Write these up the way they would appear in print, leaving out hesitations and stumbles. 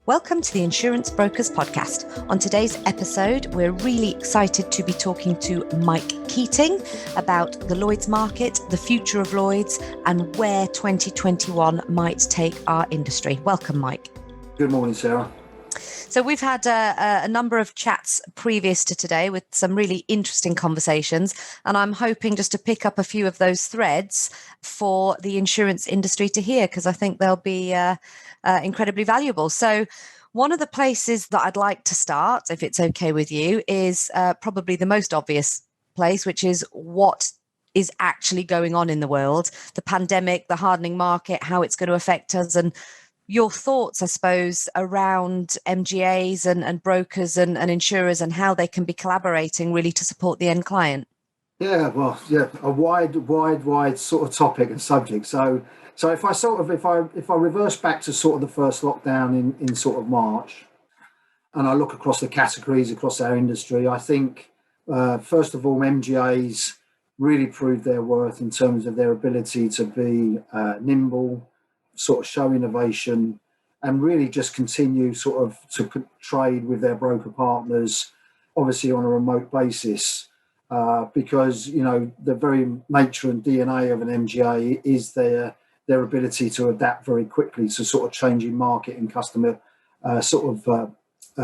Welcome to the Insurance Brokers Podcast. On today's episode, we're really excited to be talking to Mike Keating about the Lloyds market, the future of Lloyds, and where 2021 might take our industry. Welcome, Mike. Good morning, Sarah. So we've had a number of chats previous to today with some really interesting conversations, and I'm hoping just to pick up a few of those threads for the insurance industry to hear, because I think they'll be incredibly valuable. So one of the places that I'd like to start, if it's okay with you, is probably the most obvious place, which is what is actually going on in the world, the pandemic, the hardening market, how it's going to affect us, and your thoughts, I suppose, around MGAs and brokers and insurers and how they can be collaborating really to support the end client. A wide sort of topic and subject. So if I reverse back to sort of the first lockdown in sort of March, and I look across the categories across our industry, I think first of all, MGAs really proved their worth in terms of their ability to be nimble, sort of show innovation, and really just continue sort of to trade with their broker partners, obviously on a remote basis, because the very nature and DNA of an MGA is their ability to adapt very quickly to sort of changing market and customer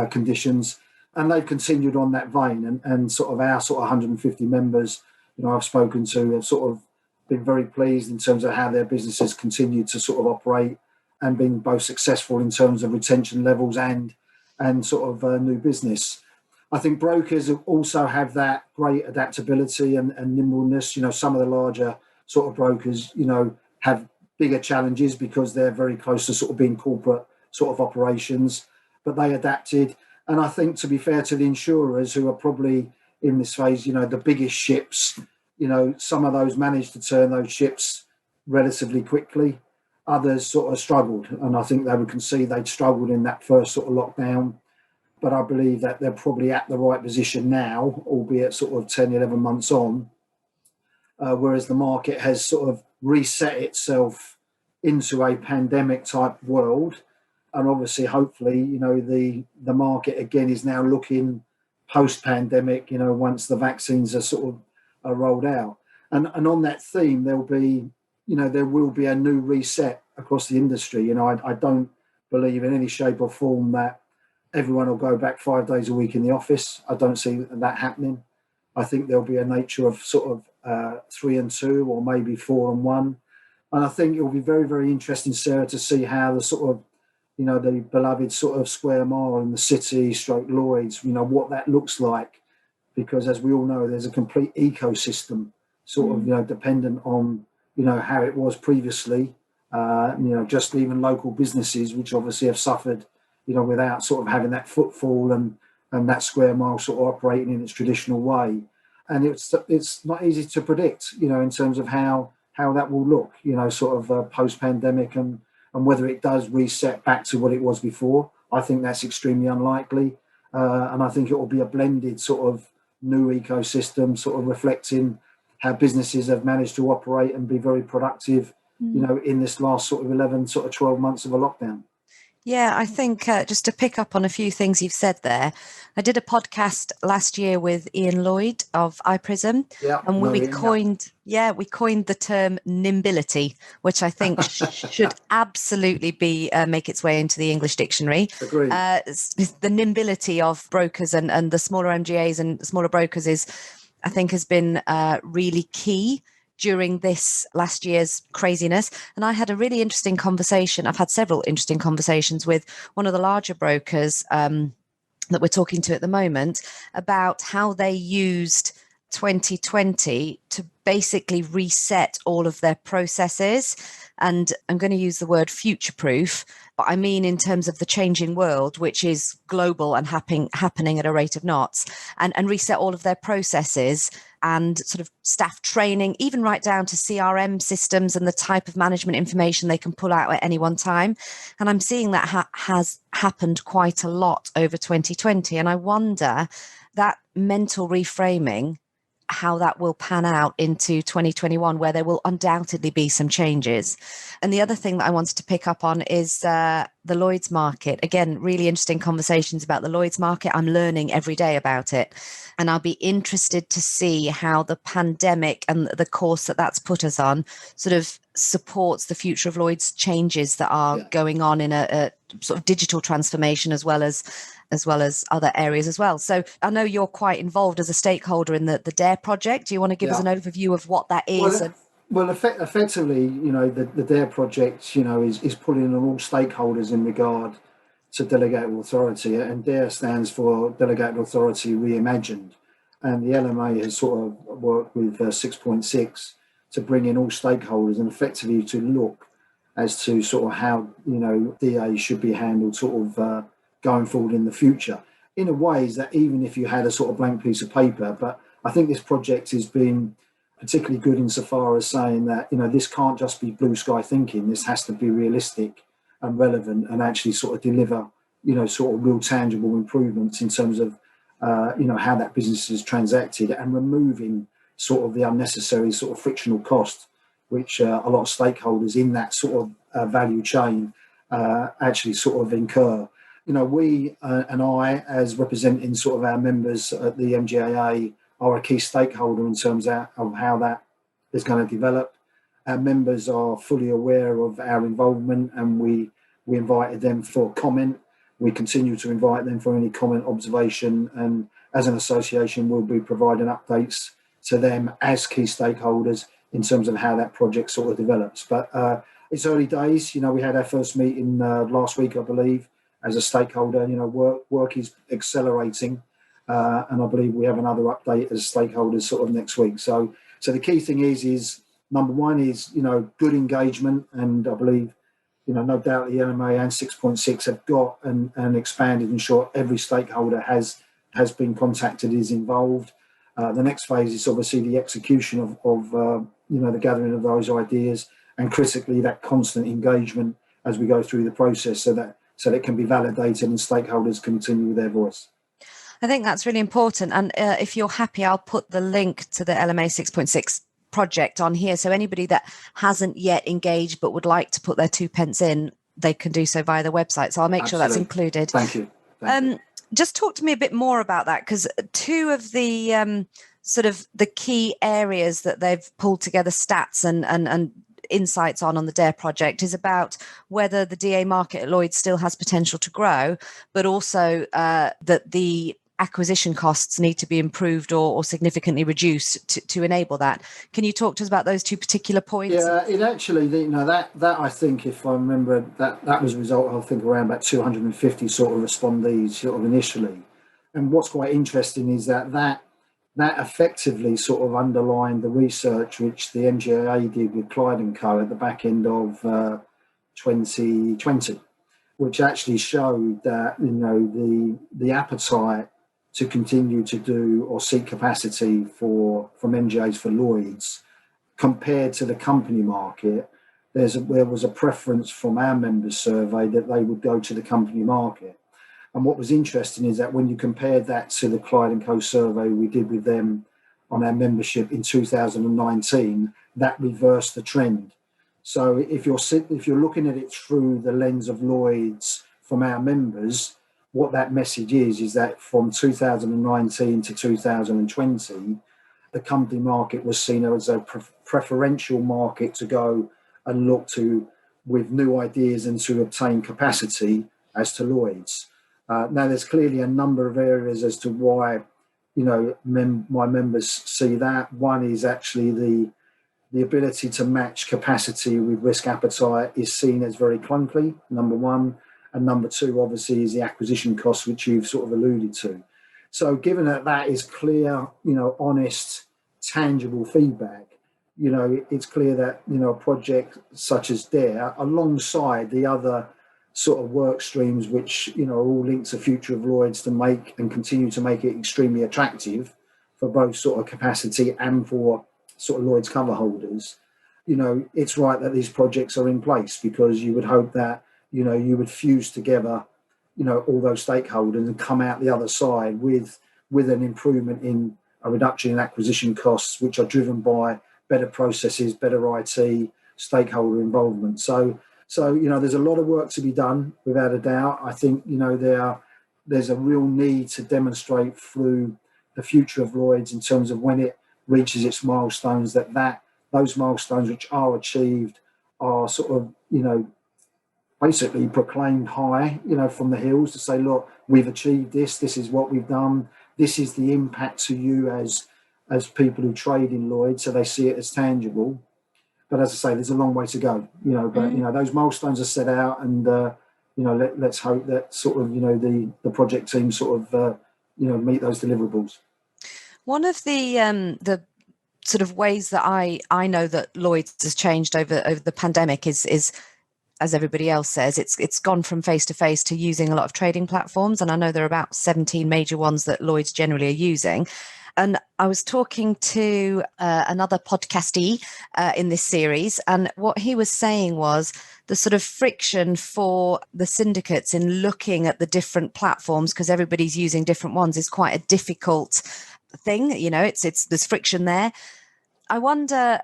conditions, and they've continued on that vein. And sort of our sort of 150 members, I've spoken to, have sort of been very pleased in terms of how their businesses continue to sort of operate and being both successful in terms of retention levels and sort of new business. I think brokers also have that great adaptability and nimbleness. Some of the larger sort of brokers, have bigger challenges because they're very close to sort of being corporate sort of operations, but they adapted. And I think, to be fair to the insurers, who are probably in this phase, the biggest ships, some of those managed to turn those ships relatively quickly. Others sort of struggled, and I think they would concede they'd struggled in that first sort of lockdown. But I believe that they're probably at the right position now, albeit sort of 10, 11 months on, whereas the market has sort of reset itself into a pandemic type world. And obviously, hopefully, the market again is now looking post-pandemic, once the vaccines are sort of are rolled out, and on that theme, there will be a new reset across the industry. I don't believe in any shape or form that everyone will go back 5 days a week in the office. I don't see that happening. I think there'll be a nature of sort of 3 and 2, or maybe 4 and 1, and I think it will be very, very interesting, Sarah, to see how the sort of the beloved sort of square mile in the city, stroke Lloyds, what that looks like. Because, as we all know, there's a complete ecosystem sort of, dependent on, how it was previously, just even local businesses, which obviously have suffered, without sort of having that footfall and that square mile sort of operating in its traditional way. And it's not easy to predict, in terms of how that will look, sort of post-pandemic and whether it does reset back to what it was before. I think that's extremely unlikely. And I think it will be a blended sort of new ecosystem, sort of reflecting how businesses have managed to operate and be very productive, in this last sort of 11, sort of 12 months of a lockdown. Yeah, I think just to pick up on a few things you've said there, I did a podcast last year with Ian Lloyd of iPrism, and we coined the term nimbility, which I think should absolutely be make its way into the English dictionary. Agreed. The nimbility of brokers and the smaller MGAs and smaller brokers I think has been really key during this last year's craziness. And I had a really interesting conversation. I've had several interesting conversations with one of the larger brokers that we're talking to at the moment about how they used 2020 to basically reset all of their processes. And I'm going to use the word future-proof, but I mean in terms of the changing world, which is global and happening at a rate of knots, and reset all of their processes and sort of staff training, even right down to CRM systems and the type of management information they can pull out at any one time. And I'm seeing that has happened quite a lot over 2020. And I wonder that mental reframing, how that will pan out into 2021, where there will undoubtedly be some changes. And the other thing that I wanted to pick up on is the Lloyds market. Again, really interesting conversations about the Lloyds market. I'm learning every day about it. And I'll be interested to see how the pandemic and the course that that's put us on sort of supports the future of Lloyds changes that are going on in a sort of digital transformation as well as other areas as well. So I know you're quite involved as a stakeholder in the DARE project. Do you want to give us an overview of what that is? Well, effectively, the DARE project, is pulling on all stakeholders in regard to delegated authority, and DARE stands for Delegated Authority Reimagined. And the LMA has sort of worked with 6.6 to bring in all stakeholders and effectively to look as to sort of how, DA should be handled sort of going forward in the future, in a ways that even if you had a sort of blank piece of paper. But I think this project has been particularly good insofar as saying that, this can't just be blue sky thinking. This has to be realistic and relevant and actually sort of deliver, sort of real tangible improvements in terms of, how that business is transacted, and removing sort of the unnecessary sort of frictional cost, which a lot of stakeholders in that sort of value chain actually sort of incur. We and I, as representing sort of our members at the MGAA, are a key stakeholder in terms of how that is going to develop. Our members are fully aware of our involvement, and we invited them for comment. We continue to invite them for any comment, observation, and as an association, we'll be providing updates to them as key stakeholders in terms of how that project sort of develops. But it's early days. We had our first meeting last week, I believe, as a stakeholder. Work is accelerating. And I believe we have another update as stakeholders sort of next week. So the key thing is number one is, good engagement. And I believe, no doubt the LMA and 6.6 have got and expanded, ensure every stakeholder has been contacted, is involved. The next phase is obviously the execution of the gathering of those ideas, and critically that constant engagement as we go through the process so that it can be validated and stakeholders continue with their voice. I think that's really important. And if you're happy, I'll put the link to the LMA 6.6 project on here. So anybody that hasn't yet engaged but would like to put their 2 pence in, they can do so via the website. So I'll make sure that's included. Thank you. Just talk to me a bit more about that, because two of the sort of the key areas that they've pulled together stats and insights on the DARE project is about whether the DA market at Lloyds still has potential to grow, but also that the acquisition costs need to be improved or significantly reduced to enable that. Can you talk to us about those two particular points? Yeah, it actually, that I think, if I remember, that was a result of, I think, around about 250 sort of respondees sort of initially. And what's quite interesting is that effectively sort of underlined the research which the MGAA did with Clyde & Co. at the back end of 2020, which actually showed that, the appetite to continue to do or seek capacity from MGAs for Lloyds compared to the company market, there was a preference from our members' survey that they would go to the company market. And what was interesting is that when you compared that to the Clyde & Co survey we did with them on our membership in 2019, that reversed the trend. So if you're looking at it through the lens of Lloyds from our members, what that message is that from 2019 to 2020, the company market was seen as a preferential market to go and look to with new ideas and to obtain capacity as to Lloyds. Now, there's clearly a number of areas as to why, my members see that. One is actually the ability to match capacity with risk appetite is seen as very clunky, number one. And number two, obviously, is the acquisition costs, which you've sort of alluded to. So given that is clear, honest, tangible feedback, it's clear that, a project such as DARE, alongside the other sort of work streams, which, are all linked to future of Lloyds to make and continue to make it extremely attractive for both sort of capacity and for sort of Lloyds cover holders, it's right that these projects are in place, because you would hope that, you would fuse together, all those stakeholders and come out the other side with an improvement in a reduction in acquisition costs, which are driven by better processes, better IT, stakeholder involvement. So So, there's a lot of work to be done, without a doubt. I think, there's a real need to demonstrate through the future of Lloyds in terms of when it reaches its milestones, that those milestones which are achieved are sort of, basically proclaimed high, from the hills to say, look, we've achieved this. This is what we've done. This is the impact to you as people who trade in Lloyds, so they see it as tangible. But as I say, there's a long way to go, but, those milestones are set out, and, let's hope that sort of, the project team sort of, meet those deliverables. One of the sort of ways that I know that Lloyds has changed over the pandemic is as everybody else says, it's gone from face to face to using a lot of trading platforms. And I know there are about 17 major ones that Lloyds generally are using. And I was talking to another podcastee in this series, and what he was saying was the sort of friction for the syndicates in looking at the different platforms, because everybody's using different ones, is quite a difficult thing. It's there's friction there. I wonder,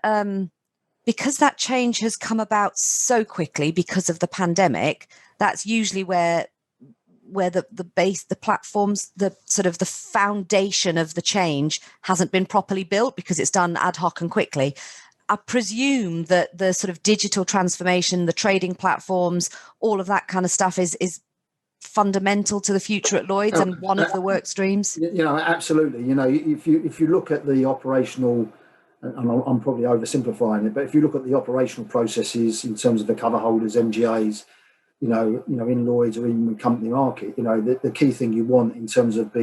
because that change has come about so quickly because of the pandemic, that's usually where the base, the platforms, the sort of the foundation of the change hasn't been properly built because it's done ad hoc and quickly. I presume that the sort of digital transformation, the trading platforms, all of that kind of stuff is fundamental to the future at Lloyds and one of the work streams. Absolutely. If you look at the operational, and I'm probably oversimplifying it, but if you look at the operational processes in terms of the cover holders, MGAs, in Lloyds or even with company market, the key thing you want in terms of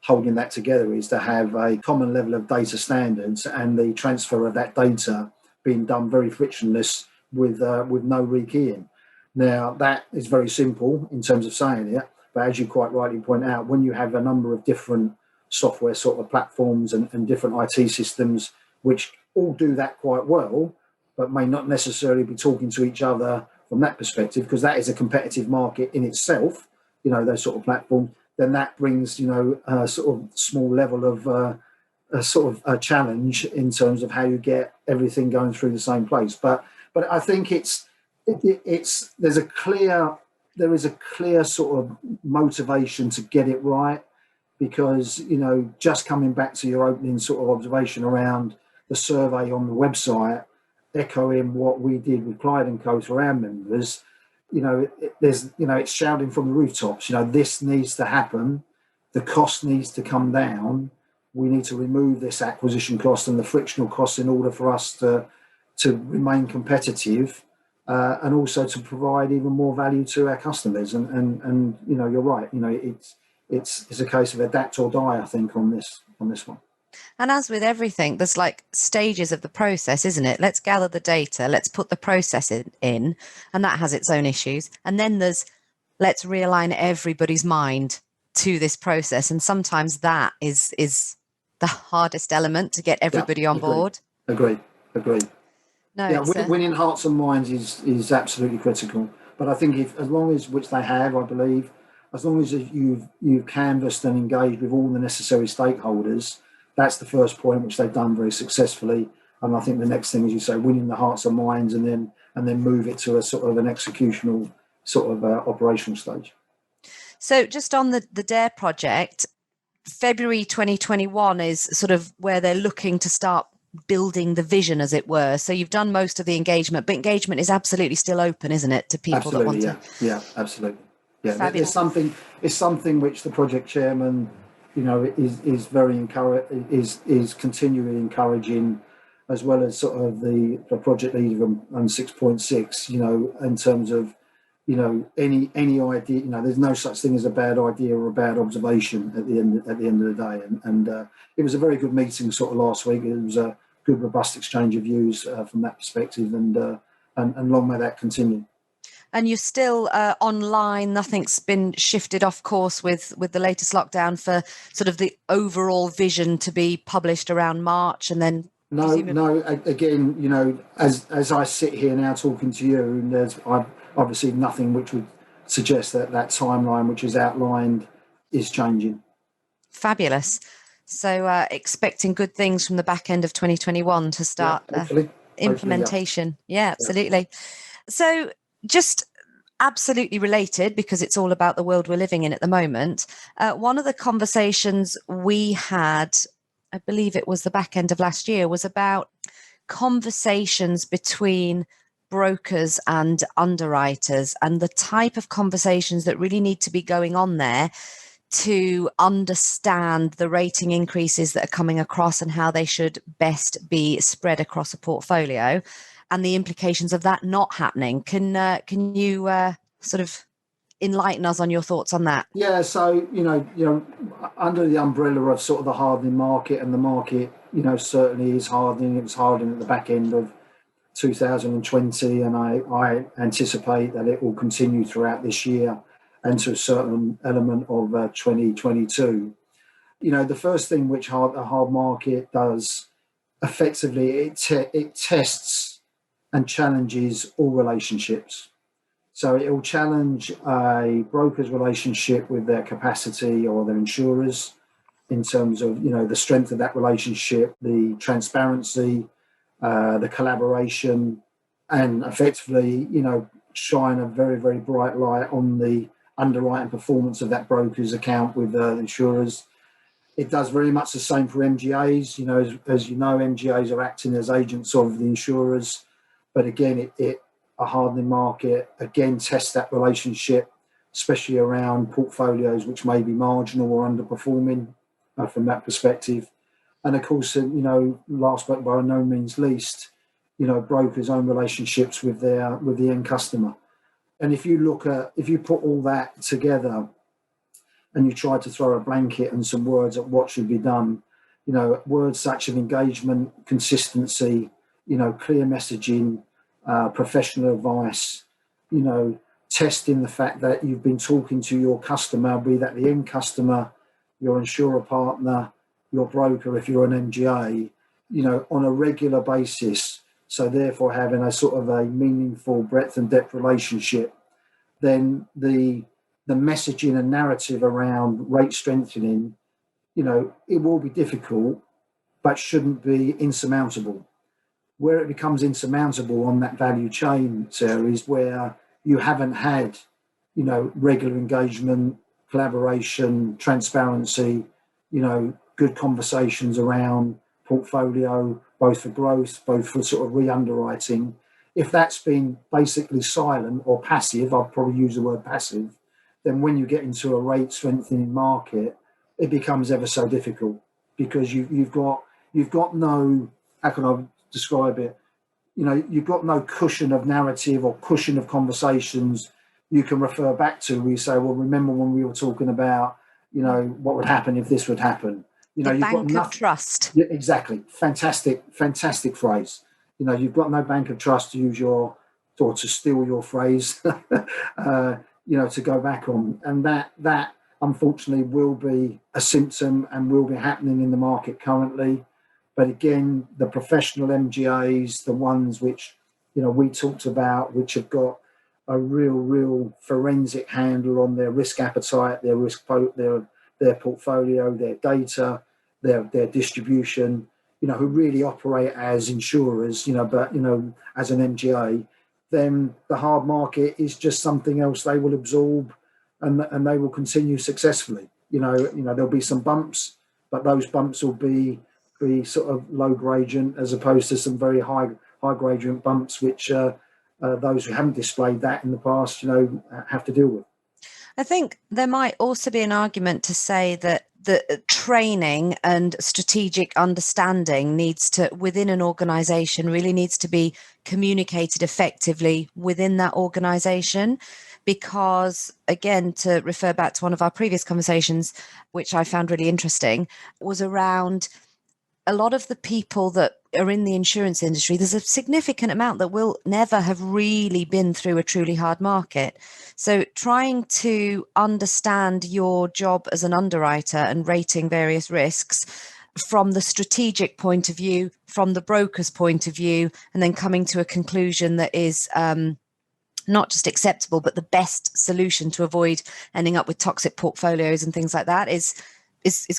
holding that together is to have a common level of data standards, and the transfer of that data being done very frictionless with no rekeying. Now, that is very simple in terms of saying it, but as you quite rightly point out, when you have a number of different software sort of platforms and different IT systems which all do that quite well, but may not necessarily be talking to each other from that perspective, because that is a competitive market in itself, those sort of platforms, then that brings, a sort of small level of a sort of a challenge in terms of how you get everything going through the same place. But I think there is a clear sort of motivation to get it right, because, just coming back to your opening sort of observation around the survey on the website, echoing what we did with Clyde & Co for our members, it's shouting from the rooftops, this needs to happen, the cost needs to come down, we need to remove this acquisition cost and the frictional costs in order for us to remain competitive, and also to provide even more value to our customers. And you're right, it's a case of adapt or die, I think, on this one. And as with everything, there's like stages of the process, isn't it? Let's gather the data, let's put the process in, and that has its own issues. And then there's let's realign everybody's mind to this process. And sometimes that is the hardest element to get everybody on board. Agreed. No, winning hearts and minds is absolutely critical. But I think as long as, which they have, I believe, as long as you've canvassed and engaged with all the necessary stakeholders, that's the first point, which they've done very successfully. And I think the next thing, as you say, winning the hearts and minds, and then move it to a sort of an executional sort of operational stage. So just on the DARE project, February 2021 is sort of where they're looking to start building the vision, as it were. So you've done most of the engagement, but engagement is absolutely still open, isn't it, to people that want to? Yeah, absolutely. Yeah, it's something which the project chairman, is very is continually encouraging, as well as sort of the project leader on 6.6, in terms of, any idea, there's no such thing as a bad idea or a bad observation at the end of the day. And it was a very good meeting sort of last week. It was a good, robust exchange of views from that perspective, and long may that continue. And you're still online. Nothing's been shifted off course with the latest lockdown for sort of the overall vision to be published around March, and then. No. Again, as I sit here now talking to you, I've received nothing which would suggest that timeline, which is outlined, is changing. Fabulous. So expecting good things from the back end of 2021 to start hopefully. implementation. Hopefully, yeah. Yeah, absolutely. So just absolutely related, because it's all about the world we're living in at the moment. One of the conversations we had, I believe it was the back end of last year, was about conversations between brokers and underwriters, and the type of conversations that really need to be going on there to understand the rating increases that are coming across and how they should best be spread across a portfolio, and the implications of that not happening. Can you sort of enlighten us on your thoughts on that? Yeah, so under the umbrella of sort of the hardening market, and the market, certainly is hardening. It was hardening at the back end of 2020, and I anticipate that it will continue throughout this year and to a certain element of 2022. The first thing which a hard market does effectively, it tests and challenges all relationships. So it will challenge a broker's relationship with their capacity or their insurers in terms of, the strength of that relationship, the transparency, the collaboration, and effectively, shine a very, very bright light on the underwriting performance of that broker's account with the insurers. It does very much the same for MGAs. As you know, MGAs are acting as agents of the insurers. But again, a hardening market, again, tests that relationship, especially around portfolios which may be marginal or underperforming from that perspective. And of course, last but by no means least, brokers' own relationships with the end customer. And if you put all that together and you try to throw a blanket and some words at what should be done, words such as engagement, consistency, clear messaging, professional advice, testing the fact that you've been talking to your customer, be that the end customer, your insurer partner, your broker, if you're an MGA, on a regular basis. So therefore having a sort of a meaningful breadth and depth relationship, then the messaging and narrative around rate strengthening, it will be difficult, but shouldn't be insurmountable. Where it becomes insurmountable on that value chain, Sarah, is where you haven't had, regular engagement, collaboration, transparency, good conversations around portfolio, both for growth, both for sort of re-underwriting. If that's been basically silent or passive, I'll probably use the word passive, then when you get into a rate strengthening market, it becomes ever so difficult, because you've got no, how can I describe it? You've got no cushion of narrative or cushion of conversations you can refer back to where you say, well, remember when we were talking about, what would happen if this would happen? The You've got bank nothing. of trust. Yeah, exactly. Fantastic phrase. You've got no bank of trust, to use or to steal your phrase, to go back on. And that unfortunately will be a symptom and will be happening in the market currently. But again, the professional MGAs, the ones which, we talked about, which have got a real forensic handle on their risk appetite, their their portfolio, their data, their distribution, who really operate as insurers, but, as an MGA, then the hard market is just something else they will absorb, and they will continue successfully. There'll be some bumps, but those bumps will be sort of low gradient, as opposed to some very high gradient bumps, which those who haven't displayed that in the past, have to deal with. I think there might also be an argument to say that the training and strategic understanding within an organization, really needs to be communicated effectively within that organization. Because, again, to refer back to one of our previous conversations, which I found really interesting, was around a lot of the people that are in the insurance industry. There's a significant amount that will never have really been through a truly hard market. So trying to understand your job as an underwriter and rating various risks from the strategic point of view, from the broker's point of view, and then coming to a conclusion that is not just acceptable, but the best solution to avoid ending up with toxic portfolios and things like that is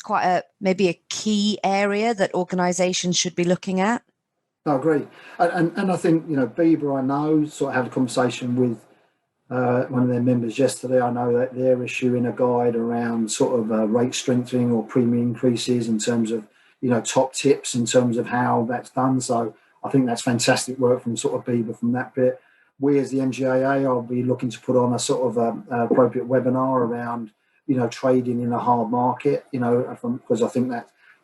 quite maybe a key area that organisations should be looking at. I agree, and I think Bieber, I know, sort of had a conversation with one of their members yesterday. I know that they're issuing a guide around sort of rate strengthening or premium increases in terms of, top tips in terms of how that's done. So I think that's fantastic work from sort of Bieber from that bit. We as the MGAA, I'll be looking to put on a sort of appropriate webinar around, trading in a hard market, because I think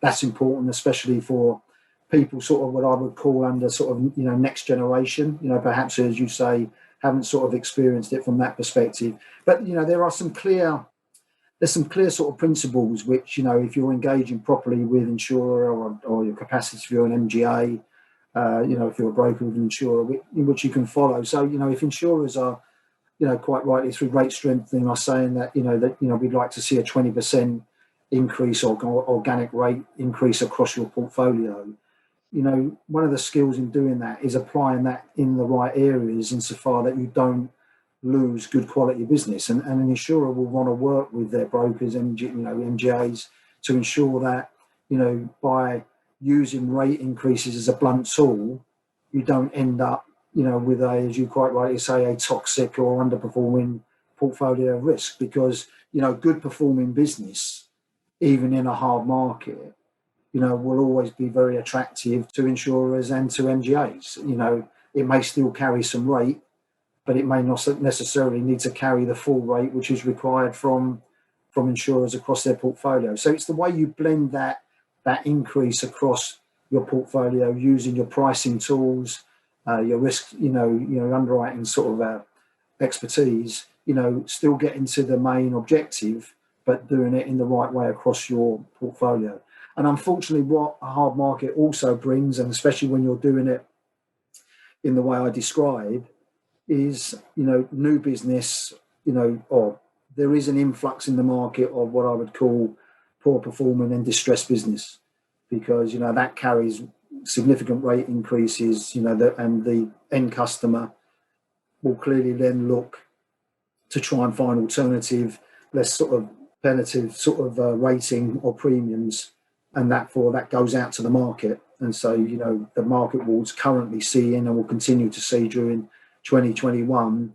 that's important, especially for people sort of what I would call under sort of, next generation, perhaps as you say, haven't sort of experienced it from that perspective. But, there are there's some clear sort of principles which, if you're engaging properly with insurer or your capacity if you're an MGA, if you're a broker with an insurer, which you can follow. So, if insurers are, quite rightly through rate strengthening are saying that, we'd like to see a 20% increase or organic rate increase across your portfolio. One of the skills in doing that is applying that in the right areas insofar that you don't lose good quality business. And an insurer will want to work with their brokers and, MGAs to ensure that, by using rate increases as a blunt tool, you don't end up, with as you quite rightly say, a toxic or underperforming portfolio risk, because, good performing business, even in a hard market, will always be very attractive to insurers and to MGAs. It may still carry some rate, but it may not necessarily need to carry the full rate which is required from insurers across their portfolio. So it's the way you blend that increase across your portfolio using your pricing tools, your risk, your underwriting sort of expertise, still getting to the main objective, but doing it in the right way across your portfolio. And unfortunately, what a hard market also brings, and especially when you're doing it in the way I describe, is, new business, or there is an influx in the market of what I would call poor performing and distressed business, because, that carries significant rate increases, and the end customer will clearly then look to try and find alternative, less sort of penetrative sort of rating or premiums, and that goes out to the market. And so, the market will currently see and will continue to see during 2021,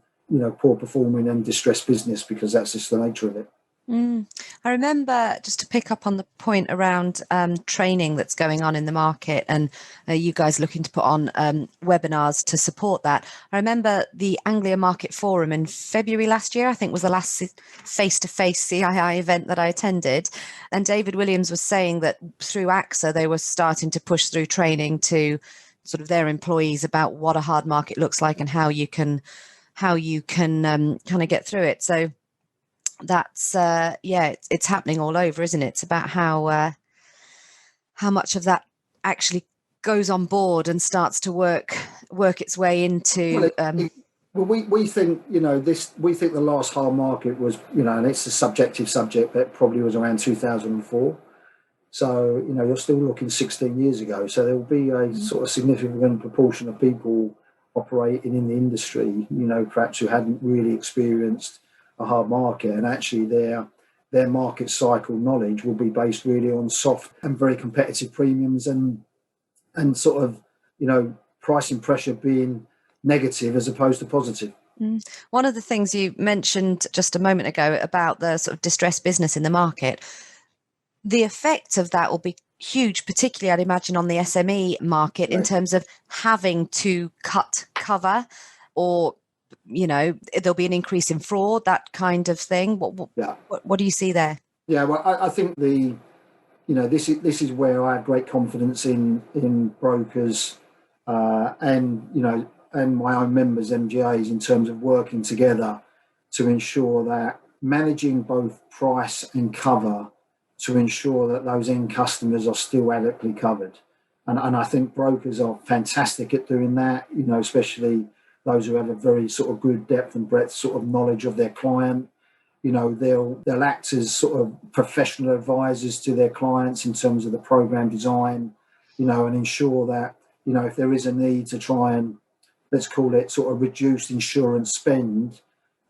poor performing and distressed business, because that's just the nature of it. I remember, just to pick up on the point around training that's going on in the market, and you guys looking to put on webinars to support that. I remember the Anglia Market Forum in February last year, I think was the last face-to-face CII event that I attended. And David Williams was saying that through AXA, they were starting to push through training to sort of their employees about what a hard market looks like and how you can kind of get through it. So that's it's happening all over, isn't it? It's about how much of that actually goes on board and starts to work its way into. We think we think the last hard market was, and it's a subjective subject, but probably was around 2004. So you're still looking 16 years ago. So there will be a sort of significant proportion of people operating in the industry, perhaps who hadn't really experienced a hard market, and actually their market cycle knowledge will be based really on soft and very competitive premiums and sort of pricing pressure being negative as opposed to positive. One of the things you mentioned just a moment ago about the sort of distressed business in the market, the effect of that will be huge, particularly I'd imagine on the SME market, in terms of having to cut cover, or there'll be an increase in fraud, that kind of thing. What do you see there? Yeah, well, I think this is where I have great confidence in brokers and my own members, MGAs, in terms of working together to ensure that managing both price and cover to ensure that those end customers are still adequately covered. And I think brokers are fantastic at doing that, especially those who have a very sort of good depth and breadth sort of knowledge of their client. They'll act as sort of professional advisors to their clients in terms of the program design, and ensure that, if there is a need to try and, let's call it sort of reduced insurance spend,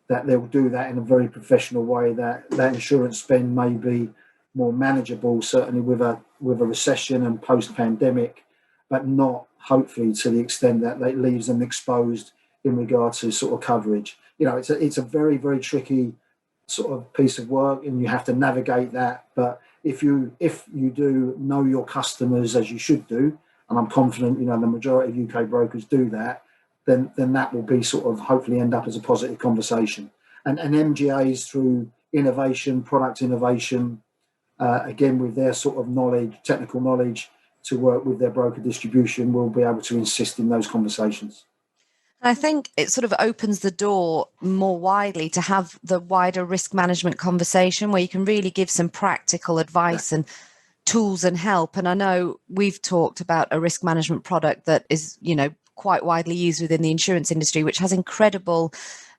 that they'll do that in a very professional way, that insurance spend may be more manageable, certainly with a recession and post-pandemic, but not hopefully to the extent that it leaves them exposed in regard to sort of coverage. it's a very, very tricky sort of piece of work, and you have to navigate that. But if you do know your customers as you should do, and I'm confident, the majority of UK brokers do that, then that will be sort of hopefully end up as a positive conversation. And MGAs through innovation, product innovation, again with their sort of knowledge, technical knowledge, to work with their broker distribution, will be able to insist in those conversations. I think it sort of opens the door more widely to have the wider risk management conversation where you can really give some practical advice and tools and help. And I know we've talked about a risk management product that is, quite widely used within the insurance industry, which has incredible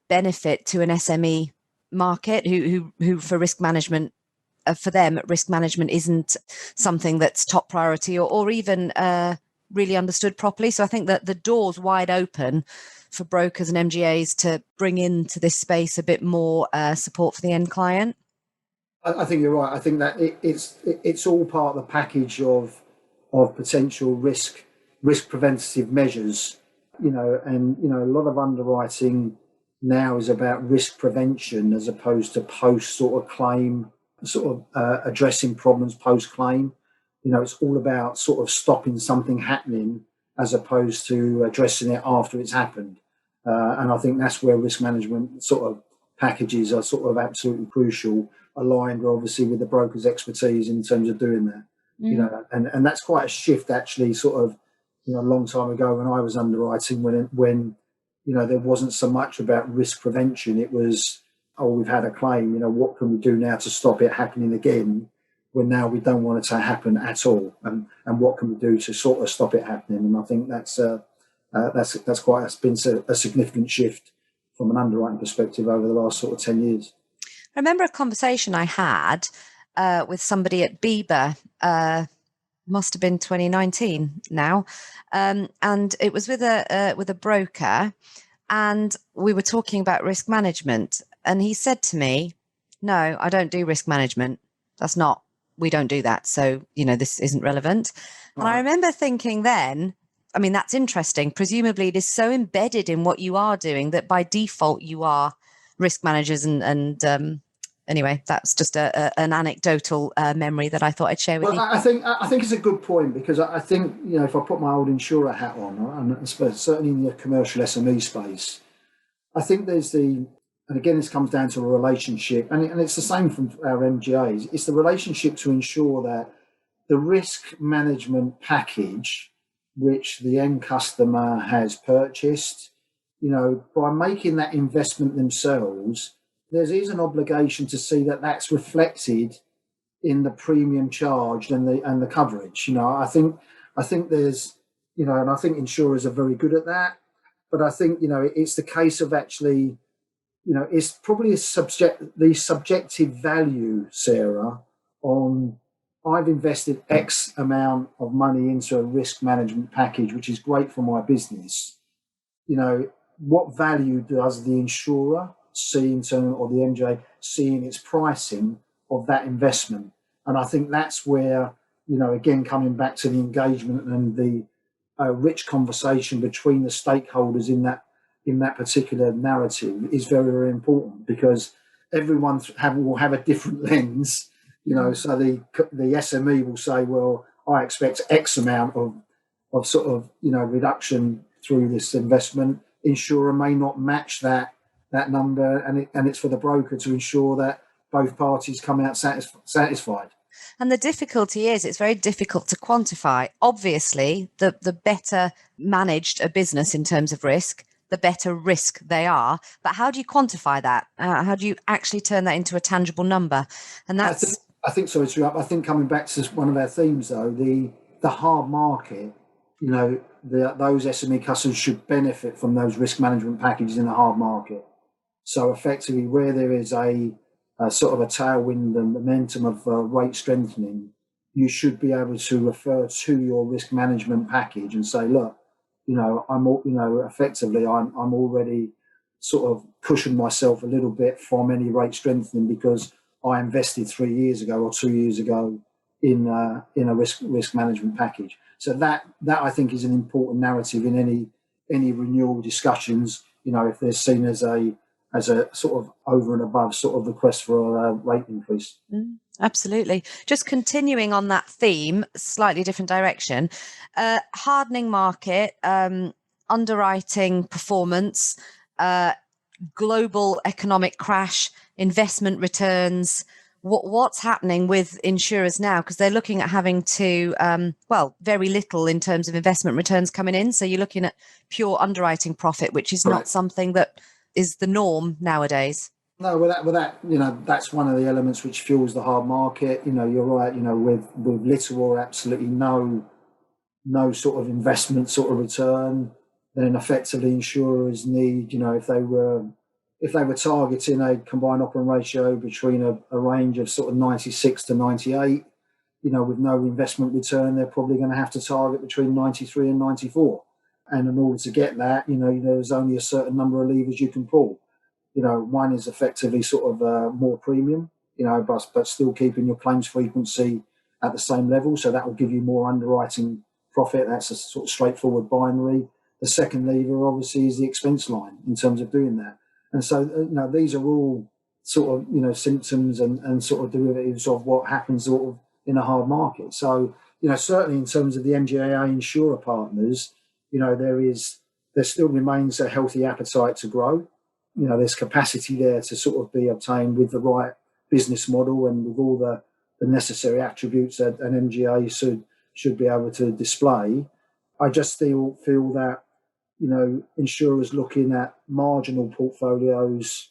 benefit to an SME market who for risk management, for them, risk management isn't something that's top priority or even really understood properly. So I think that the door's wide open for brokers and MGAs to bring into this space a bit more support for the end client. I think you're right. I think that it's all part of the package of potential risk preventative measures, and a lot of underwriting now is about risk prevention as opposed to post sort of claim, sort of addressing problems post claim. It's all about sort of stopping something happening as opposed to addressing it after it's happened. And I think that's where risk management sort of packages are sort of absolutely crucial, aligned obviously with the broker's expertise in terms of doing that. And that's quite a shift actually, sort of, a long time ago when I was underwriting, when there wasn't so much about risk prevention. It was, we've had a claim, what can we do now to stop it happening again? When now we don't want it to happen at all, and what can we do to sort of stop it happening? And I think that's been a significant shift from an underwriting perspective over the last sort of 10 years. I remember a conversation I had with somebody at Bieber, must have been 2019 now, and it was with a broker, and we were talking about risk management, and he said to me, "No, I don't do risk management. We don't do that. So, this isn't relevant." And I remember thinking then, I mean, that's interesting. Presumably it is so embedded in what you are doing that by default you are risk managers. And anyway, that's just an anecdotal memory that I thought I'd share with you. I think it's a good point, because I think, if I put my old insurer hat on, and certainly in the commercial SME space, I think there's and again, this comes down to a relationship, and it's the same from our MGAs. It's the relationship to ensure that the risk management package, which the end customer has purchased, by making that investment themselves, there is an obligation to see that that's reflected in the premium charged and the coverage. I think there's, and I think insurers are very good at that. But I think, it's the case of actually, it's probably the subjective value, Sarah, on I've invested X amount of money into a risk management package, which is great for my business. What value does the insurer see in terms, or the MGA see in its pricing of that investment? And I think that's where, again, coming back to the engagement and the rich conversation between the stakeholders in that particular narrative is very, very important, because everyone will have a different lens, so the SME will say, well, I expect X amount of sort of, reduction through this investment. Insurer may not match that number, and it's for the broker to ensure that both parties come out satisfied. And the difficulty is it's very difficult to quantify. Obviously, the better managed a business in terms of risk, the better risk they are. But how do you quantify that? How do you actually turn that into a tangible number? And that's... I think so. I think coming back to one of our themes, though, the hard market, those SME customers should benefit from those risk management packages in a hard market. So effectively, where there is a sort of a tailwind and momentum of rate strengthening, you should be able to refer to your risk management package and say, look, effectively, I'm already sort of cushioned myself a little bit from any rate strengthening because I invested 3 years ago or 2 years ago in a risk management package. So that I think is an important narrative in any renewal discussions. If they're seen as a as a sort of over and above sort of request for a rate increase. Absolutely. Just continuing on that theme, slightly different direction, hardening market, underwriting performance, global economic crash, investment returns. What's happening with insurers now? Because they're looking at having to, very little in terms of investment returns coming in. So you're looking at pure underwriting profit, which is not something that is the norm nowadays. No, with that, that's one of the elements which fuels the hard market. You're right. With little or absolutely no sort of investment sort of return, then effectively insurers need, if they were targeting a combined operating ratio between a range of sort of 96 to 98, with no investment return, they're probably going to have to target between 93 and 94. And in order to get that, there's only a certain number of levers you can pull. One is effectively sort of more premium, but still keeping your claims frequency at the same level. So that will give you more underwriting profit. That's a sort of straightforward binary. The second lever, obviously, is the expense line in terms of doing that. And so, these are all sort of, symptoms and sort of derivatives of what happens sort of in a hard market. So, certainly in terms of the MGAA insurer partners, there still remains a healthy appetite to grow. There's capacity there to sort of be obtained with the right business model and with all the necessary attributes that an MGA should be able to display. I just still feel that, insurers looking at marginal portfolios,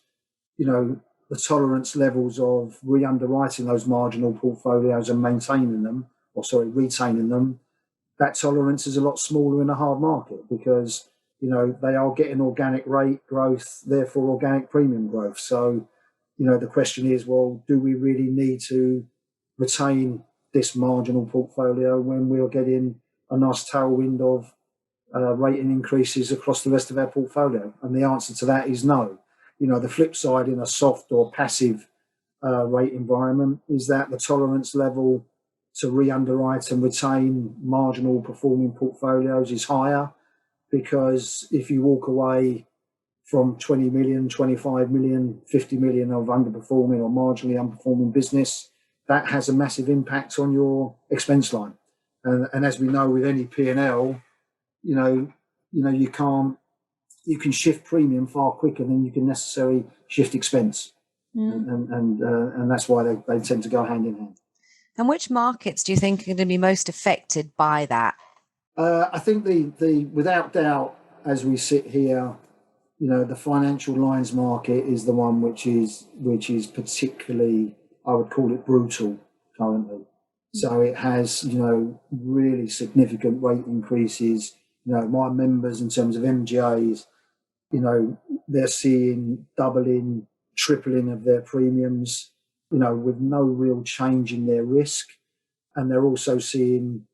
the tolerance levels of re-underwriting those marginal portfolios and retaining them, that tolerance is a lot smaller in a hard market because, they are getting organic rate growth, therefore organic premium growth. So, the question is, well, do we really need to retain this marginal portfolio when we are getting a nice tailwind of rating increases across the rest of our portfolio? And the answer to that is no. The flip side in a soft or passive rate environment is that the tolerance level to re-underwrite and retain marginal performing portfolios is higher, because if you walk away from 20 million, 25 million, 50 million of underperforming or marginally underperforming business, that has a massive impact on your expense line. And as we know with any P&L, you can shift premium far quicker than you can necessarily shift expense. And that's why they tend to go hand in hand. And which markets do you think are going to be most affected by that? I think the without doubt, as we sit here, the financial lines market is the one which is particularly, I would call it, brutal currently. So it has, really significant rate increases. My members in terms of MGAs, they're seeing doubling, tripling of their premiums, with no real change in their risk. And they're also seeing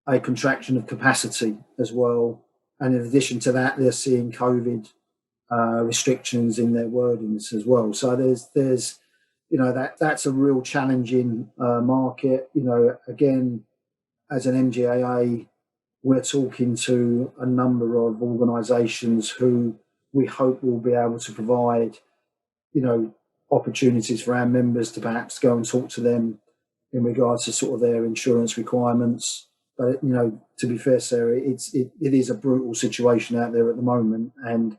a contraction of capacity as well. And in addition to that, they're seeing COVID restrictions in their wordings as well. So there's that's a real challenging market. Again, as an MGAA, we're talking to a number of organisations who we hope will be able to provide, opportunities for our members to perhaps go and talk to them in regards to sort of their insurance requirements. But, to be fair, Sarah, it is a brutal situation out there at the moment. And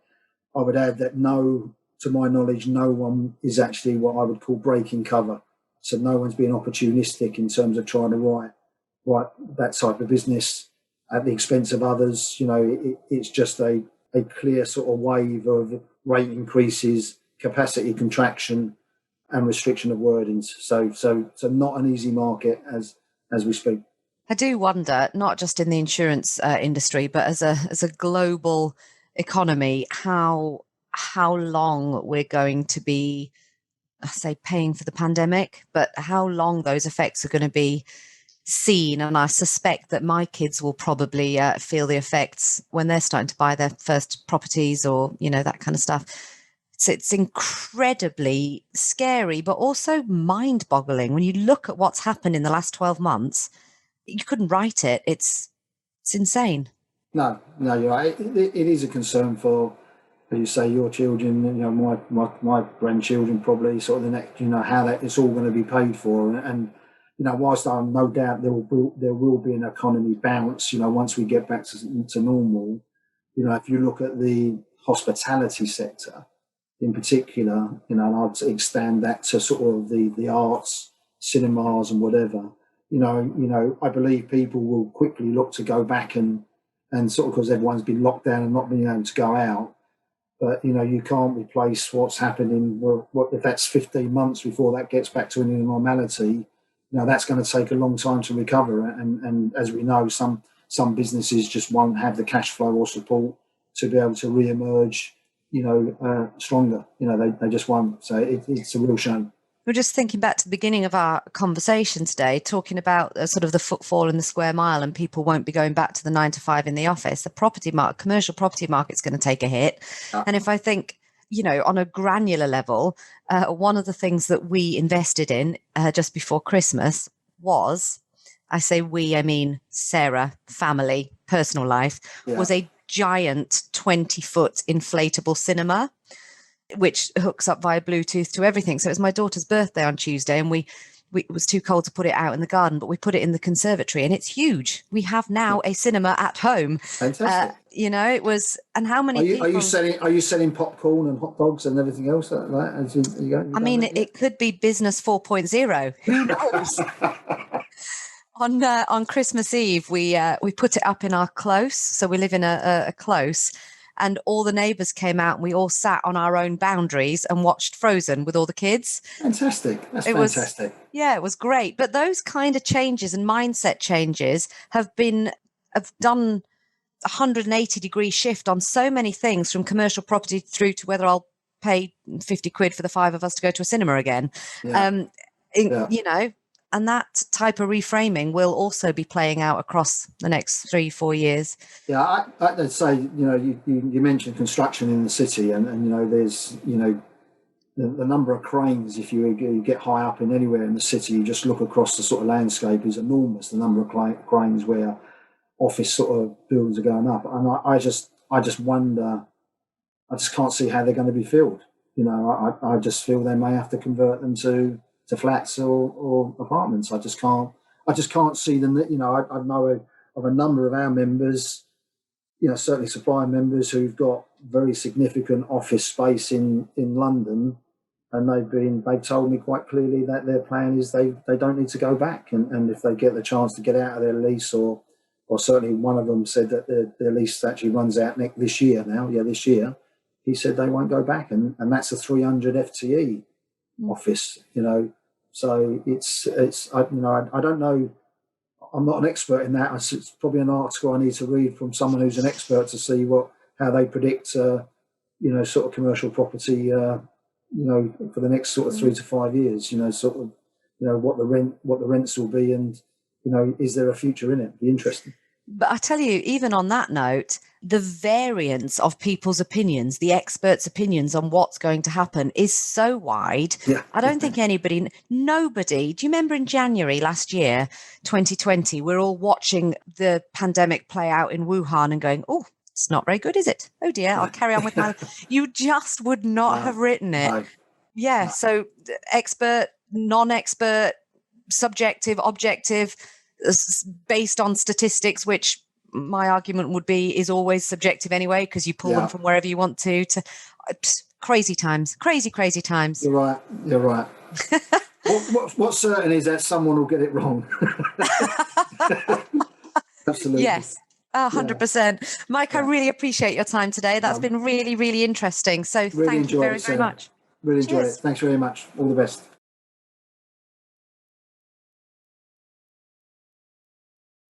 I would add that to my knowledge, no one is actually what I would call breaking cover. So no one's being opportunistic in terms of trying to write that type of business at the expense of others. It's just a clear sort of wave of rate increases, capacity contraction, and restriction of wordings. So not an easy market as we speak. I do wonder, not just in the insurance industry, but as a global economy, how long we're going to be, I say, paying for the pandemic, but how long those effects are going to be seen. And I suspect that my kids will probably feel the effects when they're starting to buy their first properties or, that kind of stuff. It's incredibly scary, but also mind-boggling. When you look at what's happened in the last 12 months, you couldn't write it. It's insane. No, you're right. It is a concern for as you say, your children, my grandchildren probably sort of the next, how that it's all going to be paid for. And whilst I'm no doubt there will be an economy bounce, once we get back to normal, if you look at the hospitality sector in particular, and I'd extend that to sort of the arts, cinemas and whatever, I believe people will quickly look to go back and sort of, because everyone's been locked down and not being able to go out. But, you can't replace what's happening. What if that's 15 months before that gets back to a new normality? That's going to take a long time to recover. And as we know, some businesses just won't have the cash flow or support to be able to re-emerge, stronger. They just won't. So it's a real shame. We're just thinking back to the beginning of our conversation today, talking about sort of the footfall in the square mile, and people won't be going back to the 9 to 5 in the office. The commercial property market's going to take a hit. And if I think, on a granular level, one of the things that we invested in just before Christmas was, I say we, I mean Sarah, family, personal life, was a giant 20-foot inflatable cinema, which hooks up via Bluetooth to everything. So it was my daughter's birthday on Tuesday, and it was too cold to put it out in the garden, but we put it in the conservatory, and it's huge. We have now a cinema at home. Fantastic. It was, and how many people... Are you selling popcorn and hot dogs and everything else like that? It could be business 4.0. Who knows? On Christmas Eve, we put it up in our close. So we live in a close. And all the neighbours came out, and we all sat on our own boundaries and watched Frozen with all the kids. Fantastic. That's fantastic. It was great. But those kind of changes and mindset changes have done a 180-degree shift on so many things, from commercial property through to whether I'll pay 50 quid for the 5 of us to go to a cinema again. And that type of reframing will also be playing out across the next 3-4 years. Yeah, I'd say, you mentioned construction in the city, and there's, the number of cranes, if you get high up in anywhere in the city, you just look across the sort of landscape, is enormous, the number of cranes where office sort of buildings are going up. And I just wonder, I just can't see how they're going to be filled. I just feel they may have to convert them to flats or apartments. I just can't see them. I know of a number of our members, certainly supplier members, who've got very significant office space in London, and they've told me quite clearly that their plan is they don't need to go back, and if they get the chance to get out of their lease, or certainly one of them said that their lease actually runs out this year now. Yeah, this year. He said they won't go back, and that's a 300 FTE office. So it's I don't know. I'm not an expert in that. It's probably an article I need to read from someone who's an expert to see how they predict, sort of commercial property, for the next sort of 3 to 5 years. What the rents will be, and is there a future in it? It'd be interesting. But I tell you, even on that note, the variance of people's opinions, the experts' opinions on what's going to happen is so wide. Yeah. I don't think nobody, do you remember in January last year, 2020, we're all watching the pandemic play out in Wuhan and going, oh, it's not very good, is it? Oh dear, I'll carry on with my... You just would not have written it. No. Yeah, so expert, non-expert, subjective, objective, based on statistics, which my argument would be is always subjective anyway, because you pull them from wherever you want to crazy times. You're right. What's certain is that someone will get it wrong. Absolutely. Yes, 100%. Mike, I really appreciate your time today. That's been really, really interesting. So thank you very, very much. Really enjoyed it. Thanks very much. All the best.